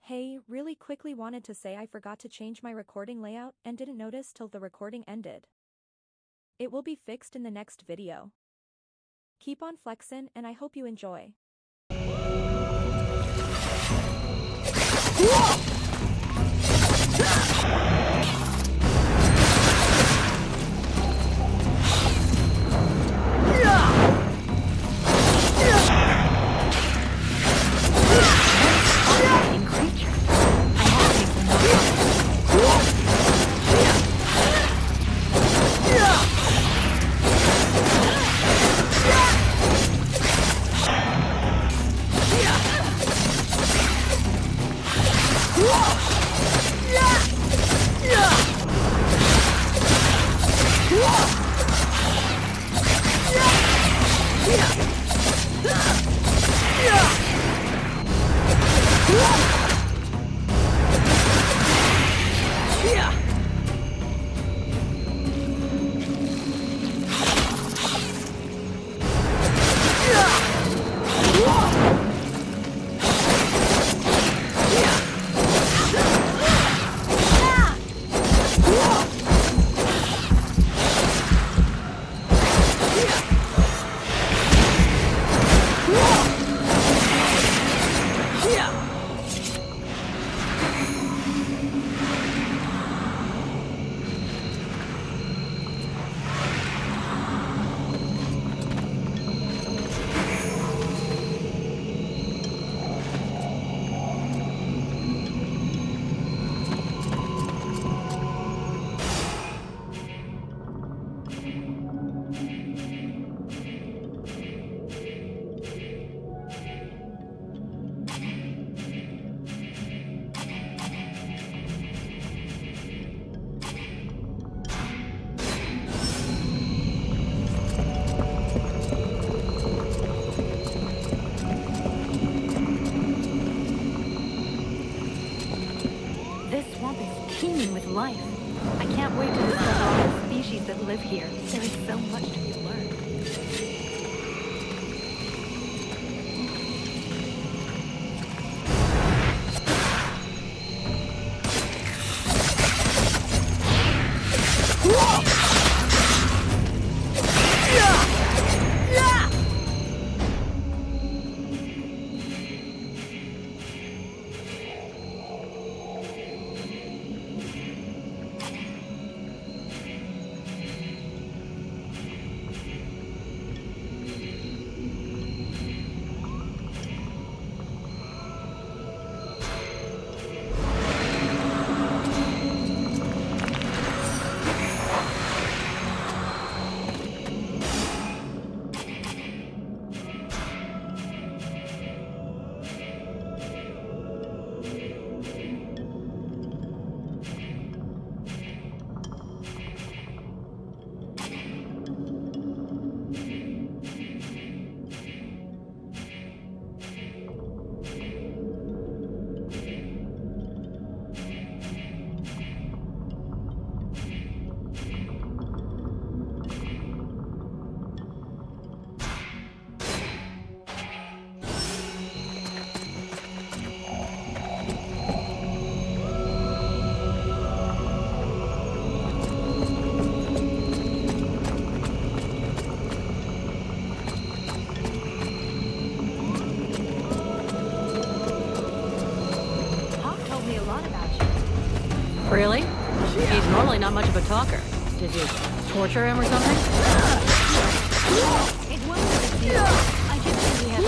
Hey, really quickly wanted to say I forgot to change my recording layout and didn't notice till the recording ended. It will be fixed in the next video. Keep on flexin' and I hope you enjoy. Teeming with life. I can't wait to discover all the species that live here. There is so much to be learned. Really? He's normally not much of a talker. Did you torture him or something? It wasn't a big deal. I just think we have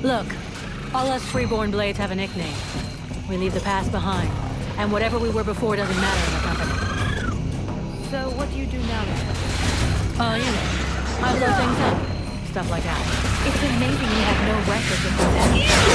Look, all us freeborn blades have a nickname. We leave the past behind, and whatever we were before doesn't matter in the company. So what do you do now then? Oh, you know, I blow things up. Stuff like that. It's amazing you have no record of that.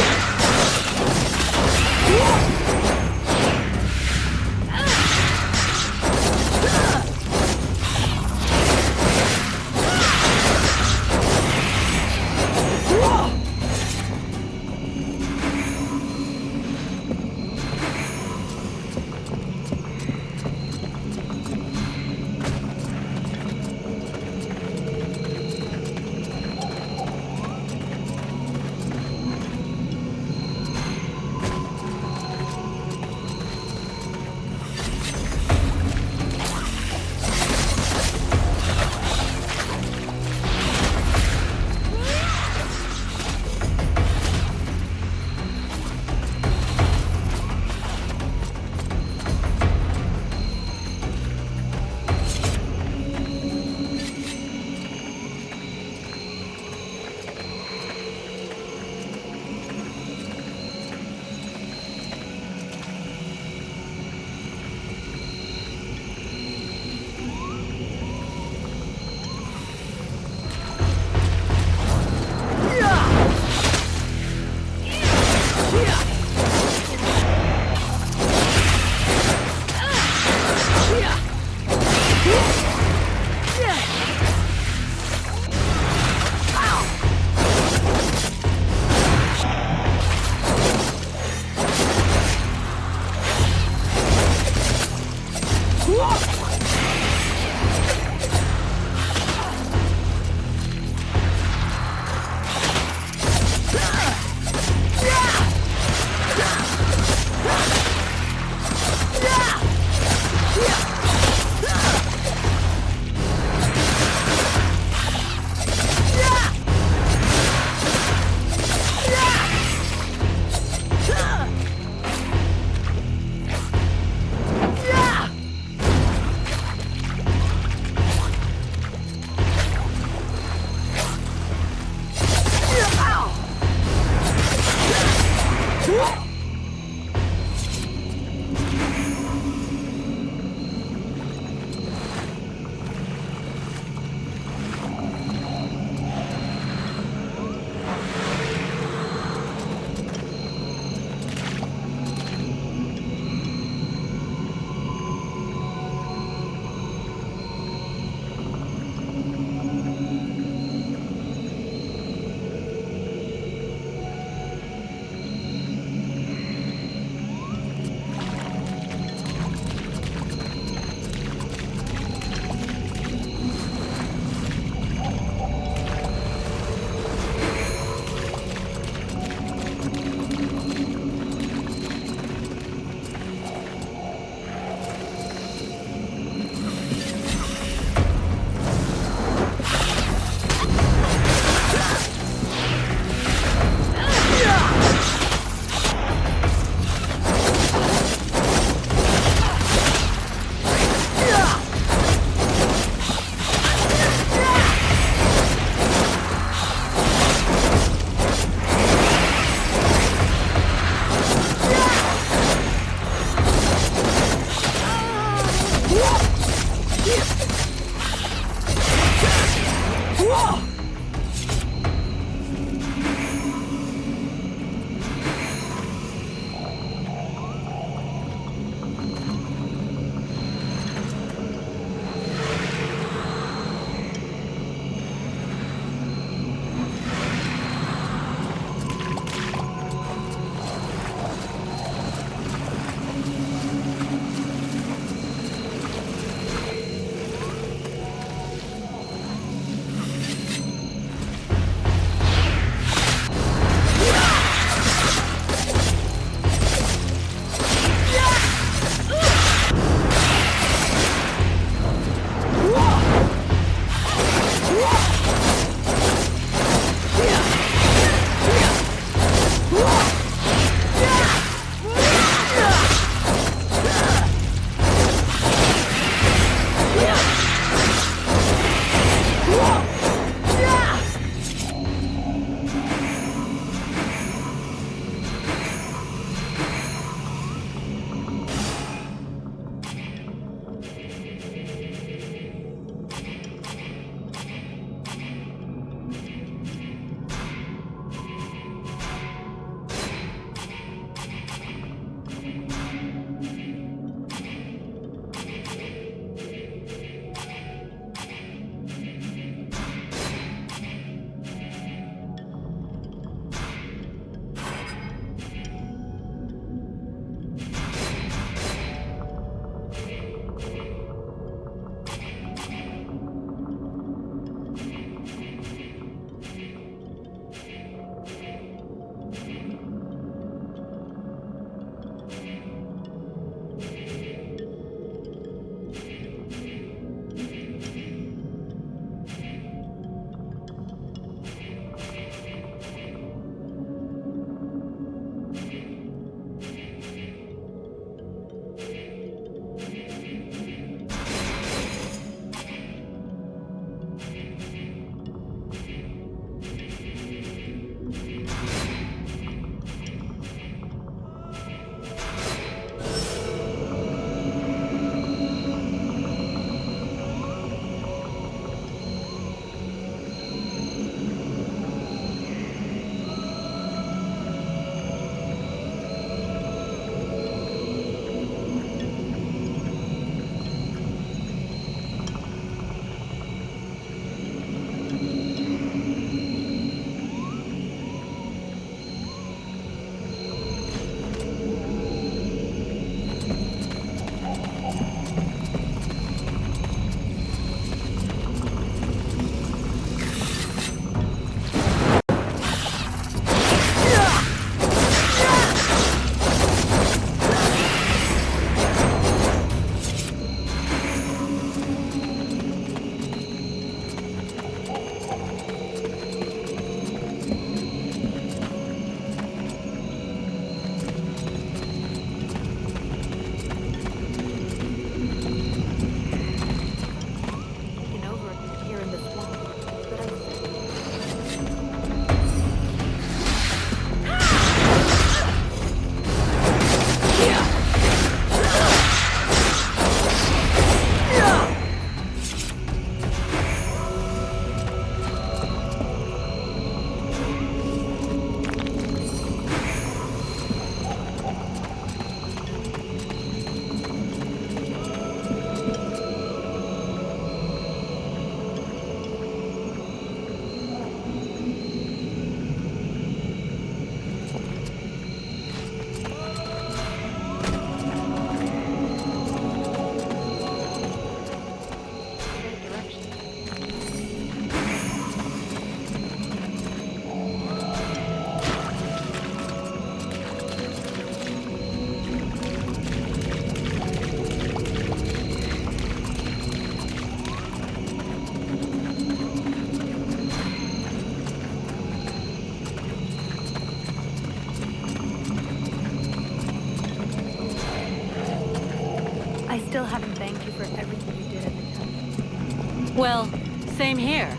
thank you for everything you did at the time. Well, same here,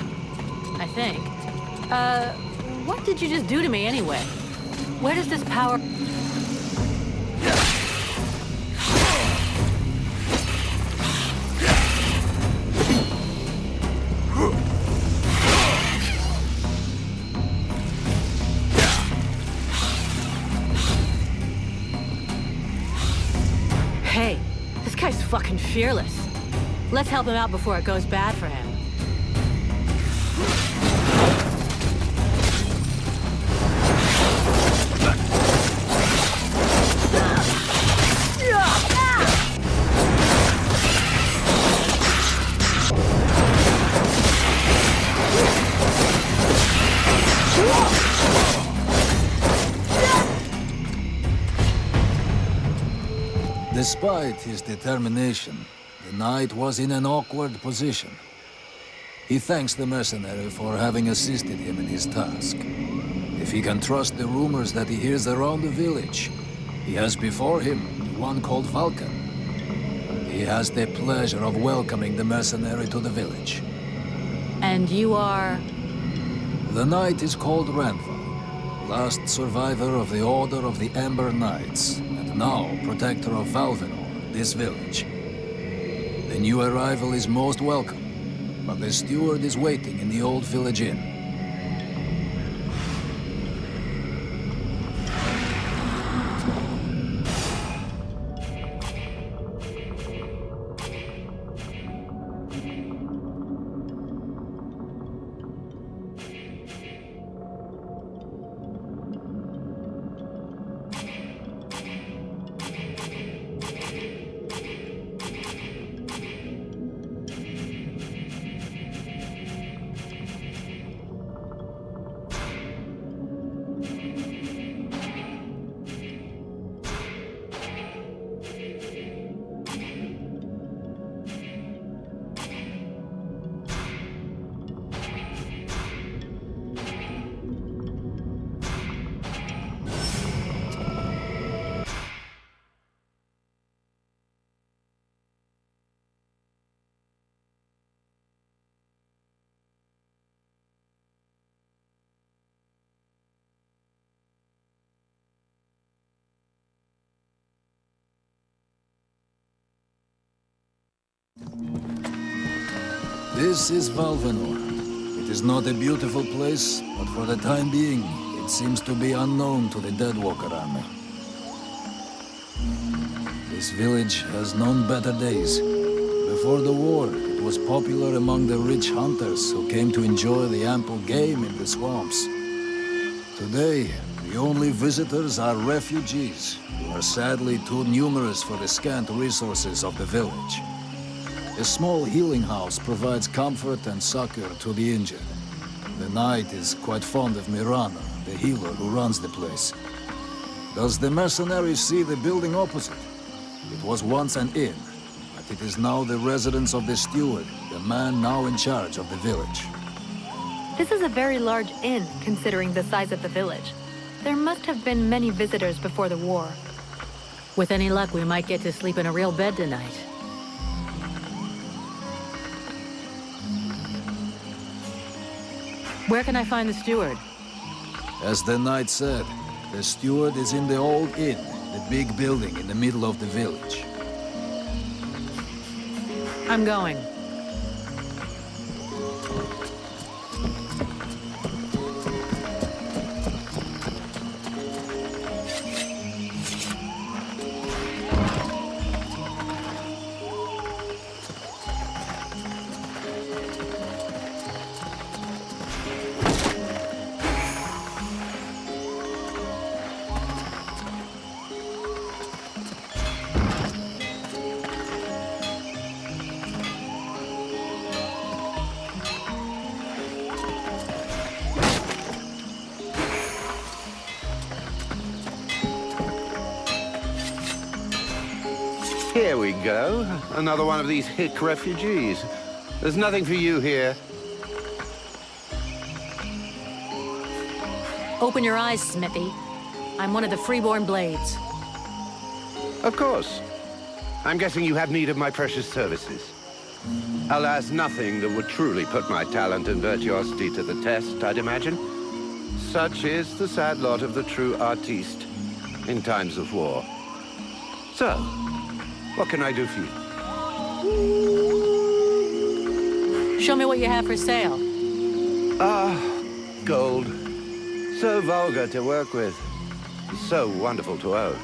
I think. What did you just do to me anyway? Where does this power... Hey, this guy's fucking fearless. Let's help him out before it goes bad for him. Despite his determination, the knight was in an awkward position. He thanks the mercenary for having assisted him in his task. If he can trust the rumors that he hears around the village, he has before him one called Vulcan. He has the pleasure of welcoming the mercenary to the village. And you are... The knight is called Randval, last survivor of the Order of the Ember Knights, and now protector of Valvenor, this village. The new arrival is most welcome, but the steward is waiting in the old village inn. This is Valvenor. It is not a beautiful place, but for the time being, it seems to be unknown to the Deadwalker army. This village has known better days. Before the war, it was popular among the rich hunters who came to enjoy the ample game in the swamps. Today, the only visitors are refugees, who are sadly too numerous for the scant resources of the village. A small healing house provides comfort and succor to the injured. The knight is quite fond of Mirana, the healer who runs the place. Does the mercenary see the building opposite? It was once an inn, but it is now the residence of the steward, the man now in charge of the village. This is a very large inn, considering the size of the village. There must have been many visitors before the war. With any luck, we might get to sleep in a real bed tonight. Where can I find the steward? As the knight said, the steward is in the old inn, the big building in the middle of the village. I'm going. Here we go. Another one of these hick refugees. There's nothing for you here. Open your eyes, Smithy. I'm one of the freeborn blades. Of course. I'm guessing you have need of my precious services. Alas, nothing that would truly put my talent and virtuosity to the test, I'd imagine. Such is the sad lot of the true artiste in times of war. So, what can I do for you? Show me what you have for sale. Gold. So vulgar to work with. So wonderful to own.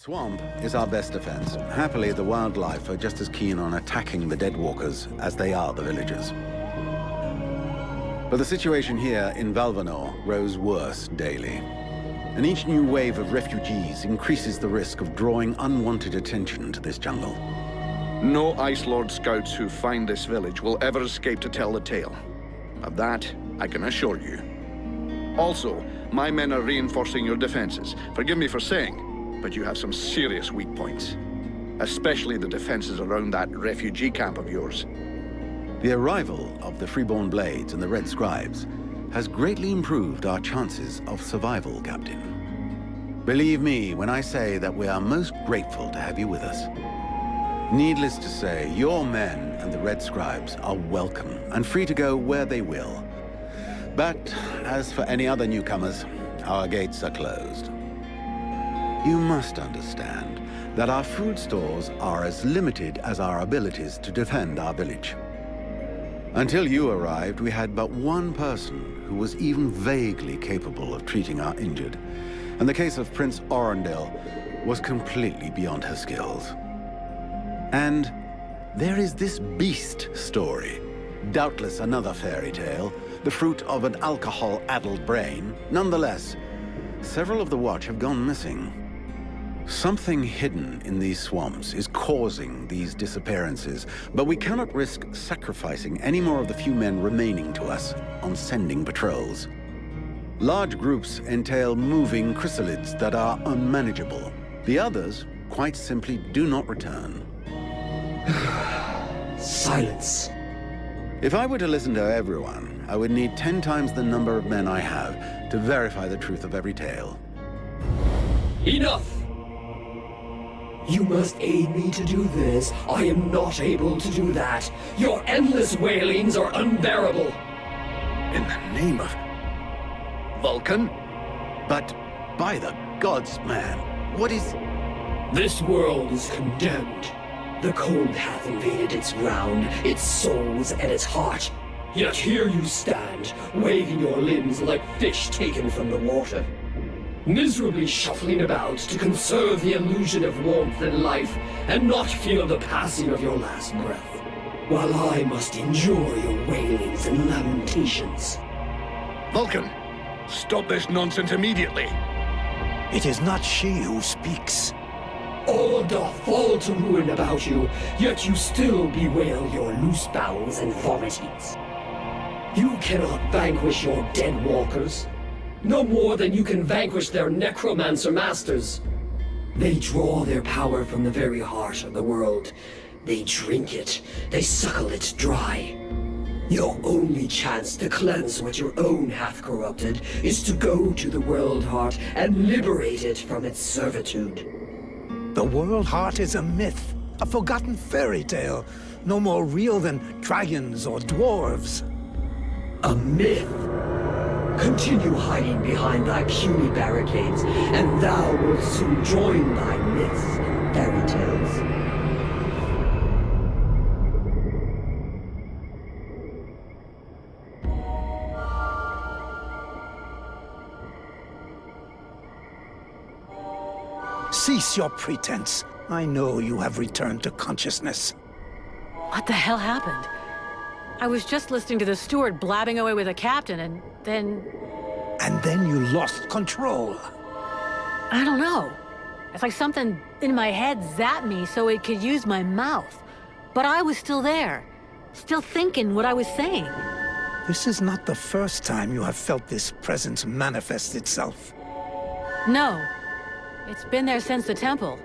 Swamp is our best defense. Happily, the wildlife are just as keen on attacking the dead walkers as they are the villagers. But the situation here in Valvanor grows worse daily. And each new wave of refugees increases the risk of drawing unwanted attention to this jungle. No Ice Lord scouts who find this village will ever escape to tell the tale. Of that, I can assure you. Also, my men are reinforcing your defenses. Forgive me for saying, but you have some serious weak points. Especially the defenses around that refugee camp of yours. The arrival of the Freeborn Blades and the Red Scribes has greatly improved our chances of survival, Captain. Believe me when I say that we are most grateful to have you with us. Needless to say, your men and the Red Scribes are welcome and free to go where they will. But as for any other newcomers, our gates are closed. You must understand that our food stores are as limited as our abilities to defend our village. Until you arrived, we had but one person who was even vaguely capable of treating our injured, and the case of Prince Orendil was completely beyond her skills. And there is this beast story, doubtless another fairy tale, the fruit of an alcohol-addled brain. Nonetheless, several of the Watch have gone missing. Something hidden in these swamps is causing these disappearances, but we cannot risk sacrificing any more of the few men remaining to us on sending patrols. Large groups entail moving chrysalids that are unmanageable. The others quite simply do not return. Silence. If I were to listen to everyone, I would need 10 times the number of men I have to verify the truth of every tale. Enough! You must aid me to do this. I am not able to do that. Your endless wailings are unbearable. In the name of Vulcan? But by the gods, man, what is... This world is condemned. The cold hath invaded its ground, its souls, and its heart. Yet here you stand, waving your limbs like fish taken from the water. Miserably shuffling about to conserve the illusion of warmth and life, and not feel the passing of your last breath, while I must endure your wailings and lamentations. Vulcan, stop this nonsense immediately. It is not she who speaks. All doth fall to ruin about you, yet you still bewail your loose bowels and vomitings. You cannot vanquish your dead walkers, no more than you can vanquish their necromancer masters. They draw their power from the very heart of the world. They drink it, they suckle it dry. Your only chance to cleanse what your own hath corrupted is to go to the world heart and liberate it from its servitude. The world heart is a myth, a forgotten fairy tale, no more real than dragons or dwarves. A myth? Continue hiding behind thy puny barricades, and thou wilt soon join thy myths and fairy tales. Cease your pretense. I know you have returned to consciousness. What the hell happened? I was just listening to the steward blabbing away with the captain, and then... And then you lost control. I don't know. It's like something in my head zapped me so it could use my mouth. But I was still there, still thinking what I was saying. This is not the first time you have felt this presence manifest itself. No. It's been there since the temple.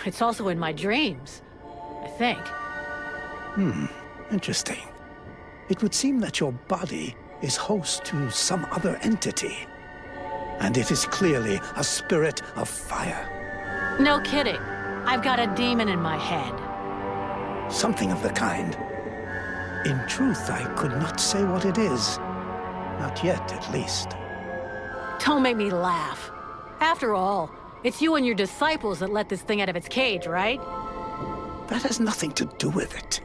It's also in my dreams, I think. Interesting. It would seem that your body is host to some other entity. And it is clearly a spirit of fire. No kidding. I've got a demon in my head. Something of the kind. In truth, I could not say what it is. Not yet, at least. Don't make me laugh. After all, it's you and your disciples that let this thing out of its cage, right? That has nothing to do with it.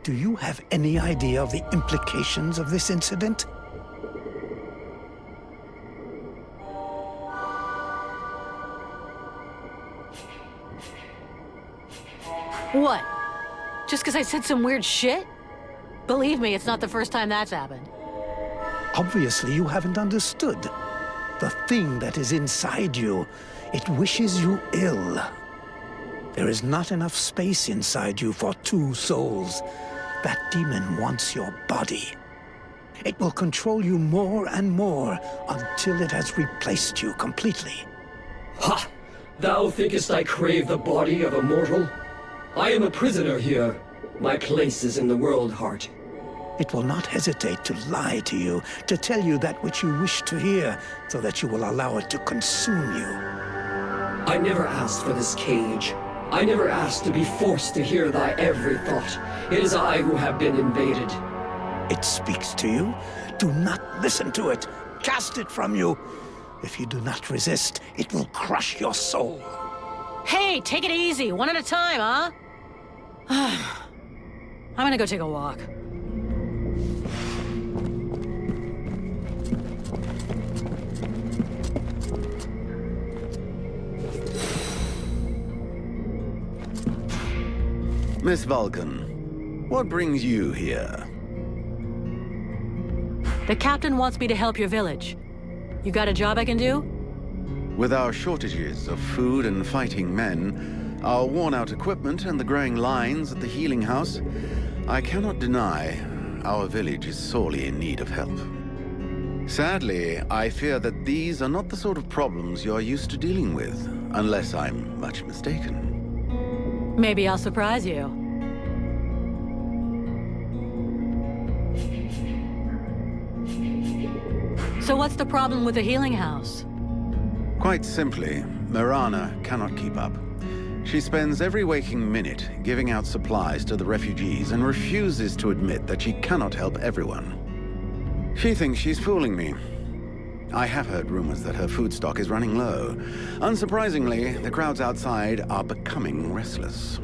Do you have any idea of the implications of this incident? What? Just because I said some weird shit? Believe me, it's not the first time that's happened. Obviously, you haven't understood. The thing that is inside you, it wishes you ill. There is not enough space inside you for two souls. That demon wants your body. It will control you more and more until it has replaced you completely. Ha! Thou thinkest I crave the body of a mortal? I am a prisoner here. My place is in the world heart. It will not hesitate to lie to you, to tell you that which you wish to hear, so that you will allow it to consume you. I never asked for this cage. I never asked to be forced to hear thy every thought. It is I who have been invaded. It speaks to you. Do not listen to it. Cast it from you. If you do not resist, it will crush your soul. Hey, take it easy, one at a time, huh? I'm gonna go take a walk. Miss Vulcan, what brings you here? The captain wants me to help your village. You got a job I can do? With our shortages of food and fighting men, our worn-out equipment and the growing lines at the healing house, I cannot deny our village is sorely in need of help. Sadly, I fear that these are not the sort of problems you're used to dealing with, unless I'm much mistaken. Maybe I'll surprise you. So what's the problem with the healing house? Quite simply, Mirana cannot keep up. She spends every waking minute giving out supplies to the refugees and refuses to admit that she cannot help everyone. She thinks she's fooling me. I have heard rumors that her food stock is running low. Unsurprisingly, the crowds outside are becoming restless.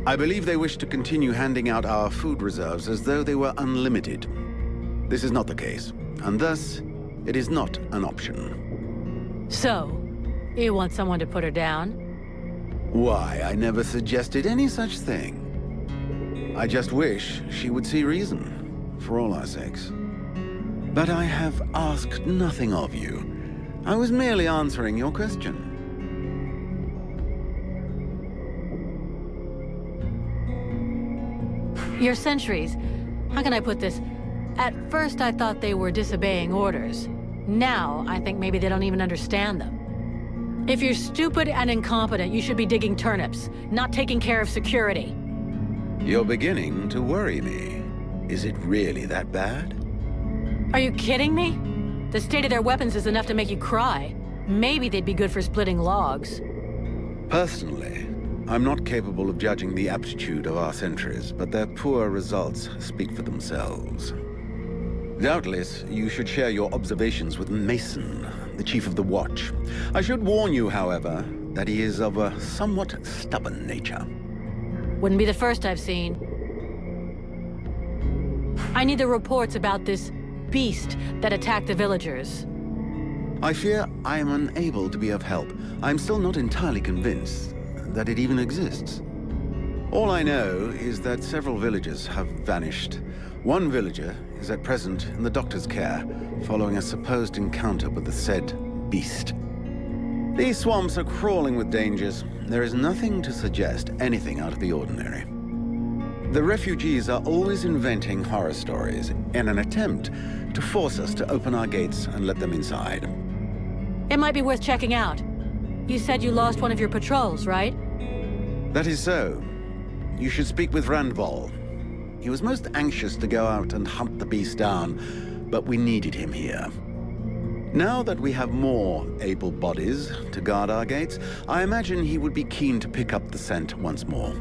I believe they wish to continue handing out our food reserves as though they were unlimited. This is not the case, and thus, it is not an option. So, you want someone to put her down? Why, I never suggested any such thing. I just wish she would see reason, for all our sakes. But I have asked nothing of you. I was merely answering your question. Your sentries, how can I put this? At first I thought they were disobeying orders. Now I think maybe they don't even understand them. If you're stupid and incompetent, you should be digging turnips, not taking care of security. You're beginning to worry me. Is it really that bad? Are you kidding me? The state of their weapons is enough to make you cry. Maybe they'd be good for splitting logs. Personally, I'm not capable of judging the aptitude of our sentries, but their poor results speak for themselves. Doubtless, you should share your observations with Mason, the chief of the watch. I should warn you, however, that he is of a somewhat stubborn nature. Wouldn't be the first I've seen. I need the reports about this beast that attacked the villagers. I fear I am unable to be of help. I'm still not entirely convinced that it even exists. All I know is that several villagers have vanished. One villager is at present in the doctor's care, following a supposed encounter with the said beast. These swamps are crawling with dangers. There is nothing to suggest anything out of the ordinary. The refugees are always inventing horror stories in an attempt to force us to open our gates and let them inside. It might be worth checking out. You said you lost one of your patrols, right? That is so. You should speak with Randval. He was most anxious to go out and hunt the beast down, but we needed him here. Now that we have more able bodies to guard our gates, I imagine he would be keen to pick up the scent once more.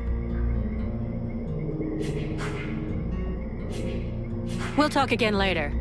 We'll talk again later.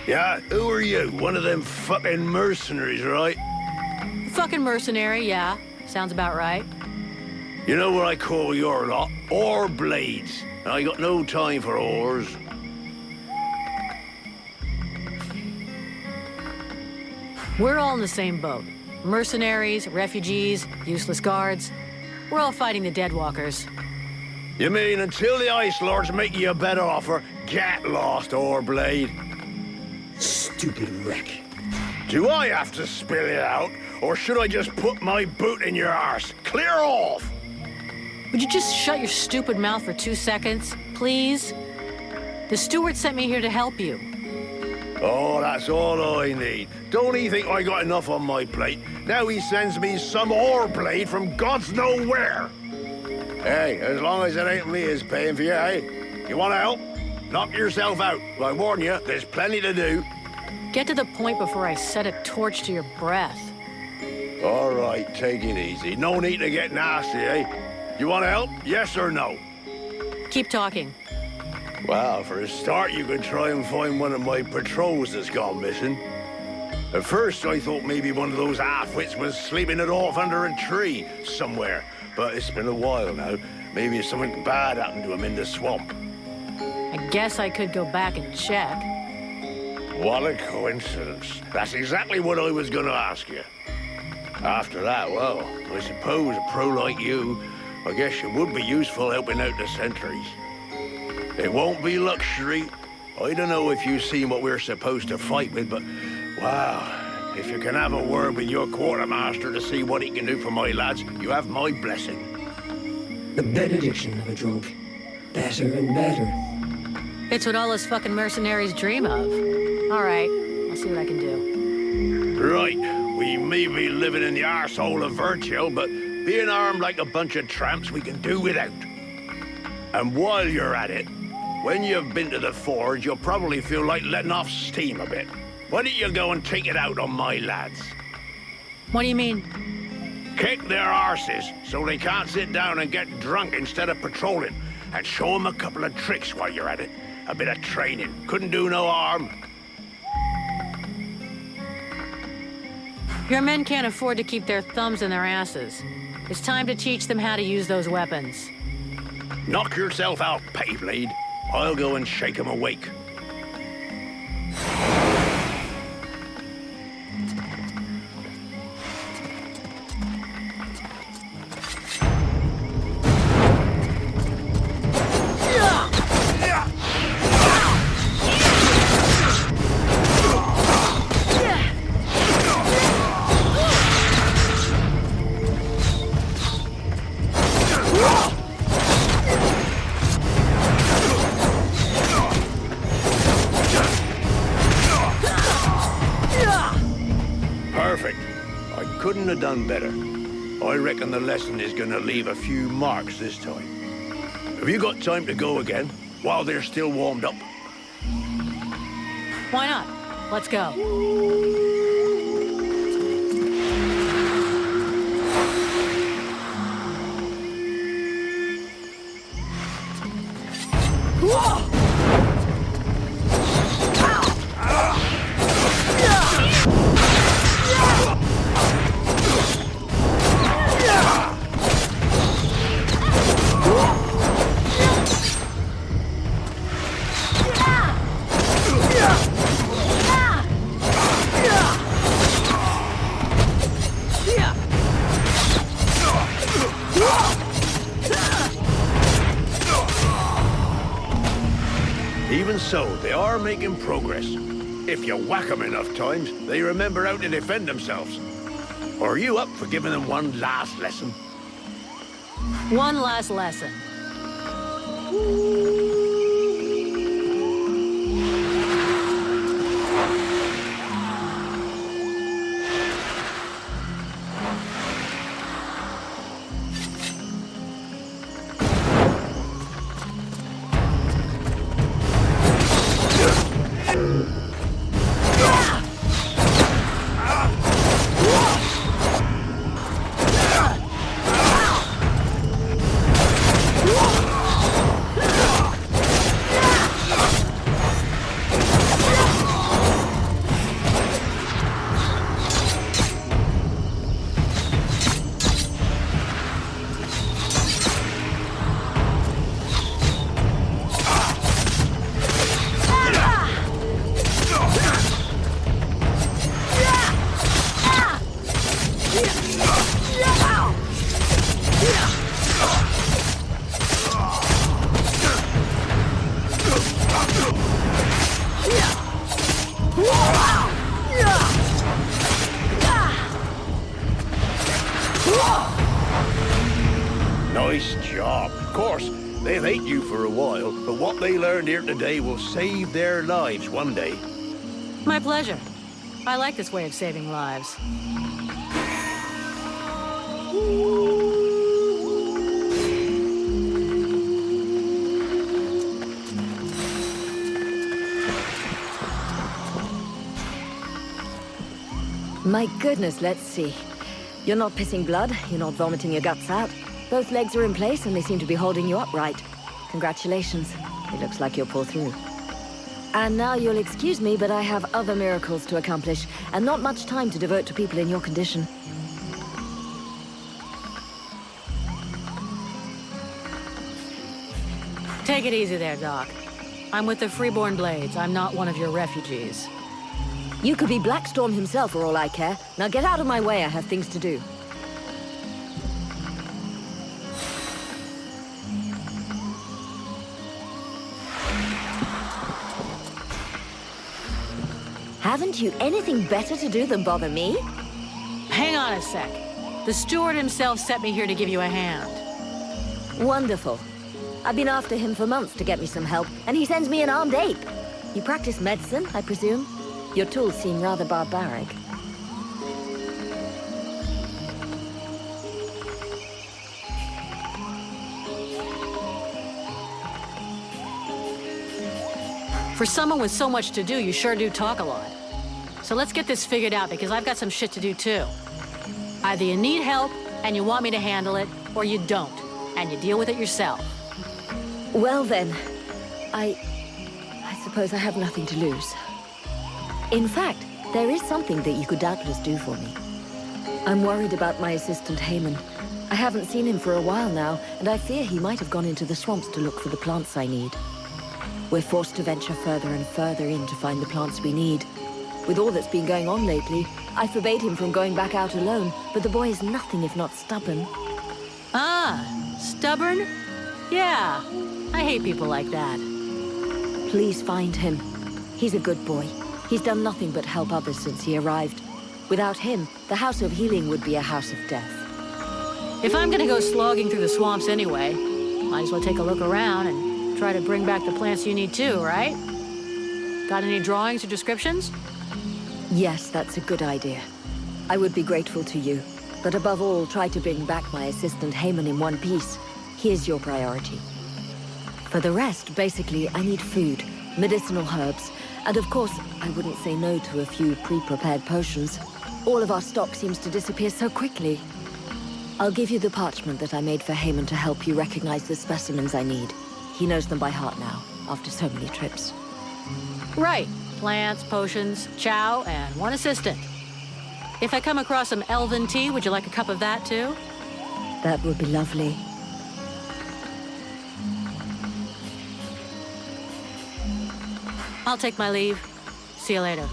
Yeah, who are you? One of them fucking mercenaries, right? Fucking mercenary, yeah. Sounds about right. You know what I call your lot? Ore blades. I got no time for ores. We're all in the same boat. Mercenaries, refugees, useless guards. We're all fighting the Deadwalkers. You mean until the Ice Lords make you a better offer, get lost, Orblade? Stupid wreck. Do I have to spill it out, or should I just put my boot in your arse? Clear off! Would you just shut your stupid mouth for 2 seconds, please? The steward sent me here to help you. Oh, that's all I need. Don't he think I got enough on my plate? Now he sends me some Orblade from God's nowhere. Hey, as long as it ain't me is paying for you, hey? You want to help? Knock yourself out. I warn you, there's plenty to do. Get to the point before I set a torch to your breath. All right, take it easy. No need to get nasty, eh? You want to help? Yes or no? Keep talking. Well, for a start, you could try and find one of my patrols that's gone missing. At first, I thought maybe one of those half-wits was sleeping it off under a tree somewhere. But it's been a while now. Maybe something bad happened to him in the swamp. I guess I could go back and check. What a coincidence. That's exactly what I was going to ask you. After that, well, I suppose a pro like you, I guess you would be useful helping out the sentries. It won't be luxury. I don't know if you've seen what we're supposed to fight with, but, wow. If you can have a word with your quartermaster to see what he can do for my lads, you have my blessing. The benediction of a drunk. Better and better. It's what all us fucking mercenaries dream of. All right, I'll see what I can do. Right, we may be living in the arsehole of Virtue, but being armed like a bunch of tramps, we can do without. And while you're at it, when you've been to the forge, you'll probably feel like letting off steam a bit. Why don't you go and take it out on my lads? What do you mean? Kick their arses so they can't sit down and get drunk instead of patrolling. And show them a couple of tricks while you're at it. A bit of training. Couldn't do no harm. Your men can't afford to keep their thumbs in their asses. It's time to teach them how to use those weapons. Knock yourself out, Pettyblade. I'll go and shake them awake. Couldn't have done better. I reckon the lesson is gonna leave a few marks this time. Have you got time to go again, while they're still warmed up? Why not? Let's go. Even so, they are making progress. If you whack them enough times, they remember how to defend themselves. Are you up for giving them one last lesson? One last lesson. They'll hate you for a while, but what they learned here today will save their lives one day. My pleasure. I like this way of saving lives. My goodness, let's see. You're not pissing blood, you're not vomiting your guts out. Both legs are in place and they seem to be holding you upright. Congratulations. It looks like you'll pull through. And now you'll excuse me, but I have other miracles to accomplish, and not much time to devote to people in your condition. Take it easy there, Doc. I'm with the Freeborn Blades. I'm not one of your refugees. You could be Blackstorm himself for all I care. Now get out of my way, I have things to do. Haven't you anything better to do than bother me? Hang on a sec. The steward himself sent me here to give you a hand. Wonderful. I've been after him for months to get me some help, and he sends me an armed ape. You practice medicine, I presume? Your tools seem rather barbaric. For someone with so much to do, you sure do talk a lot. So let's get this figured out, because I've got some shit to do too. Either you need help, and you want me to handle it, or you don't, and you deal with it yourself. Well then, I suppose I have nothing to lose. In fact, there is something that you could doubtless do for me. I'm worried about my assistant Haman. I haven't seen him for a while now, and I fear he might have gone into the swamps to look for the plants I need. We're forced to venture further and further in to find the plants we need. With all that's been going on lately, I forbade him from going back out alone, but the boy is nothing if not stubborn. Ah, stubborn? Yeah, I hate people like that. Please find him. He's a good boy. He's done nothing but help others since he arrived. Without him, the House of Healing would be a house of death. If I'm gonna go slogging through the swamps anyway, might as well take a look around and try to bring back the plants you need too, right? Got any drawings or descriptions? Yes, that's a good idea. I would be grateful to you. But above all, try to bring back my assistant Haman in one piece. He is your priority. For the rest, basically, I need food, medicinal herbs, and of course, I wouldn't say no to a few pre-prepared potions. All of our stock seems to disappear so quickly. I'll give you the parchment that I made for Haman to help you recognize the specimens I need. He knows them by heart now, after so many trips. Right. Plants, potions, chow, and one assistant. If I come across some elven tea, would you like a cup of that too? That would be lovely. I'll take my leave. See you later.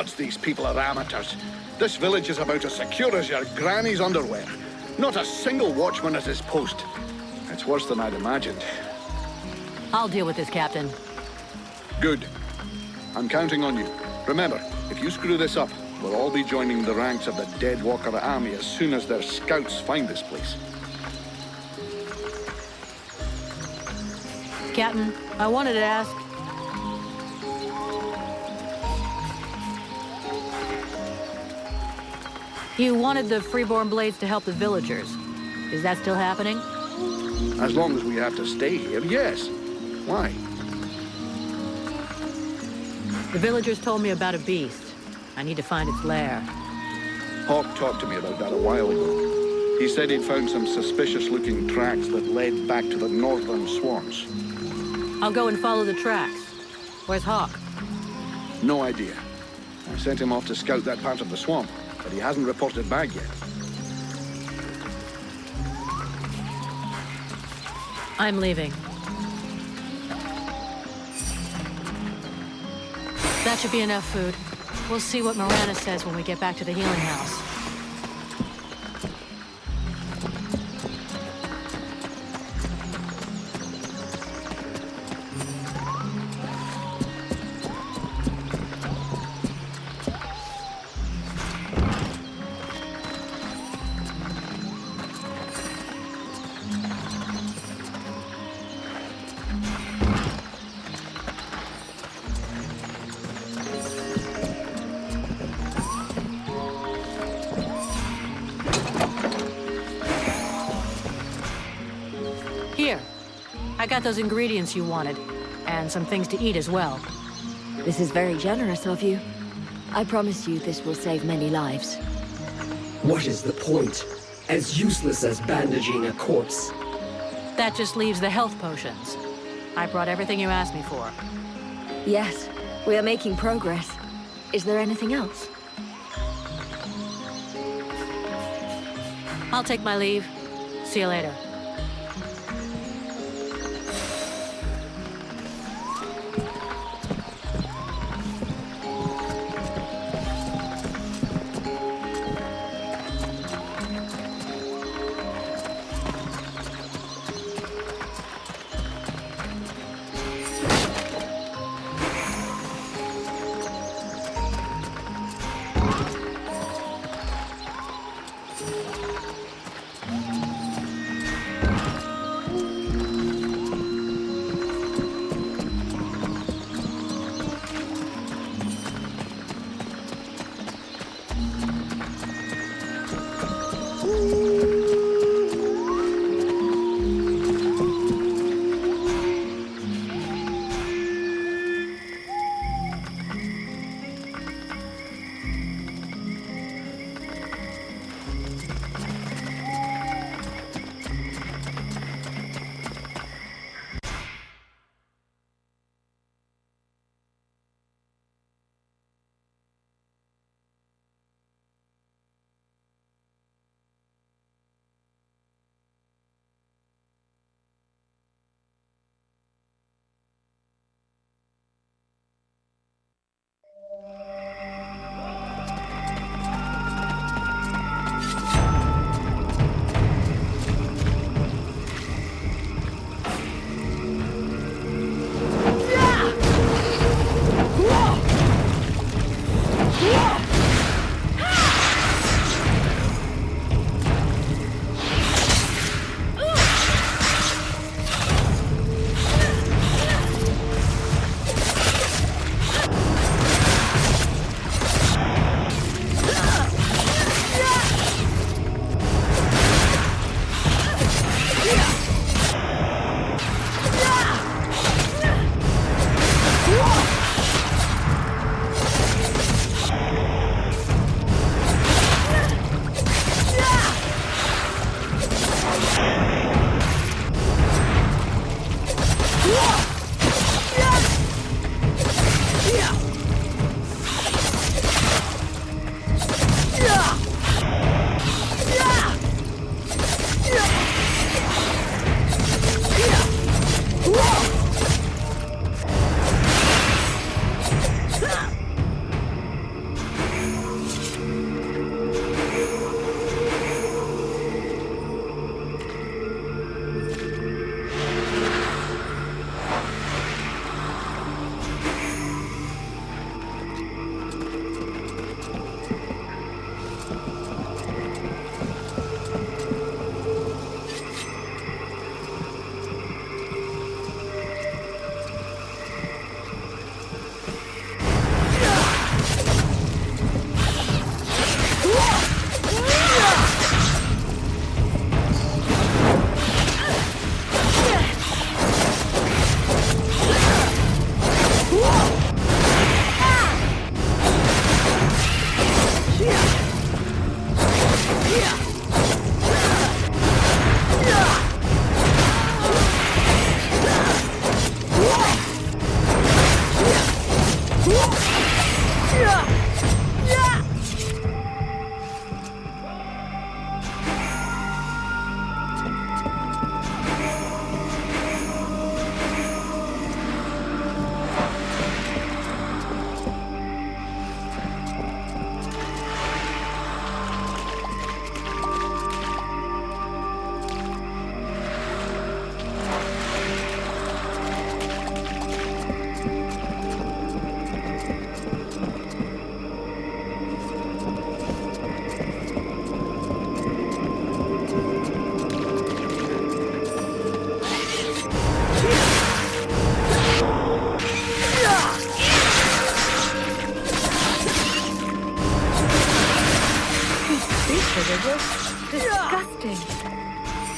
gods, these people are amateurs. This village is about as secure as your granny's underwear. Not a single watchman at his post. It's worse than I'd imagined. I'll deal with this, Captain. Good. I'm counting on you. Remember, if you screw this up, we'll all be joining the ranks of the Dead Walker army as soon as their scouts find this place. Captain, I wanted to ask... You wanted the Freeborn Blades to help the villagers. Is that still happening? As long as we have to stay here, yes. Why? The villagers told me about a beast. I need to find its lair. Hawk talked to me about that a while ago. He said he'd found some suspicious-looking tracks that led back to the northern swamps. I'll go and follow the tracks. Where's Hawk? No idea. I sent him off to scout that part of the swamp, but he hasn't reported back yet. I'm leaving. That should be enough food. We'll see what Miranda says when we get back to the healing house. Here. I got those ingredients you wanted, and some things to eat as well. This is very generous of you. I promise you this will save many lives. What is the point? As useless as bandaging a corpse. That just leaves the health potions. I brought everything you asked me for. Yes, we are making progress. Is there anything else? I'll take my leave. See you later.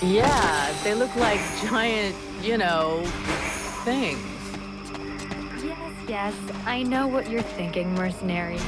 Yeah, they look like giant, things. Yes, I know what you're thinking, mercenary.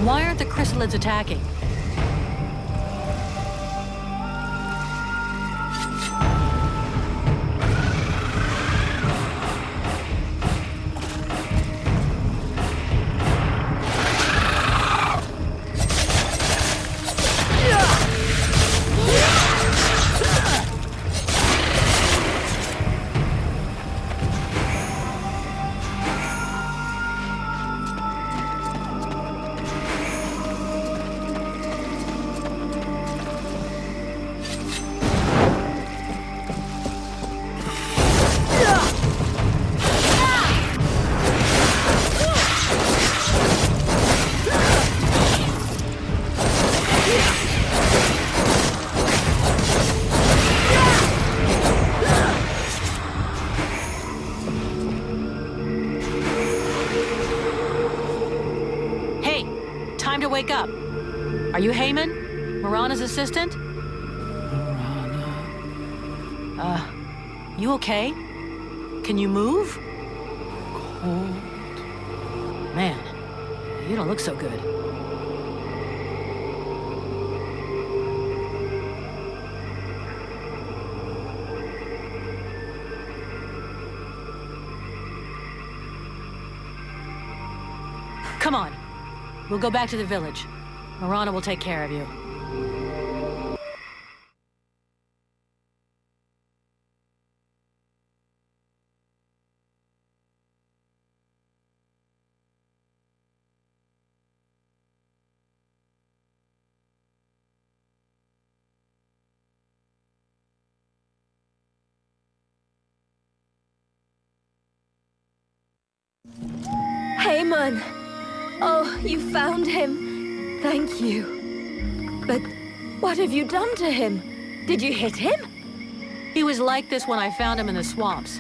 Why aren't the chrysalids attacking? Time to wake up. Are you Heyman? Marana's assistant? You okay? Can you move? Cold. Man, you don't look so good. Come on. We'll go back to the village. Marana will take care of you. Heyman! Oh, you found him. Thank you. But what have you done to him? Did you hit him? He was like this when I found him in the swamps.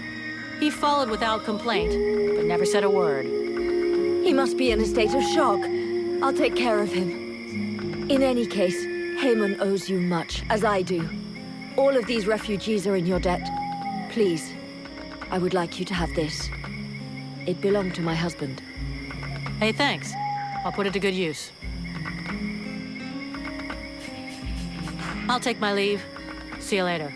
He followed without complaint, but never said a word. He must be in a state of shock. I'll take care of him. In any case, Heyman owes you much, as I do. All of these refugees are in your debt. Please, I would like you to have this. It belonged to my husband. Hey, thanks. I'll put it to good use. I'll take my leave. See you later.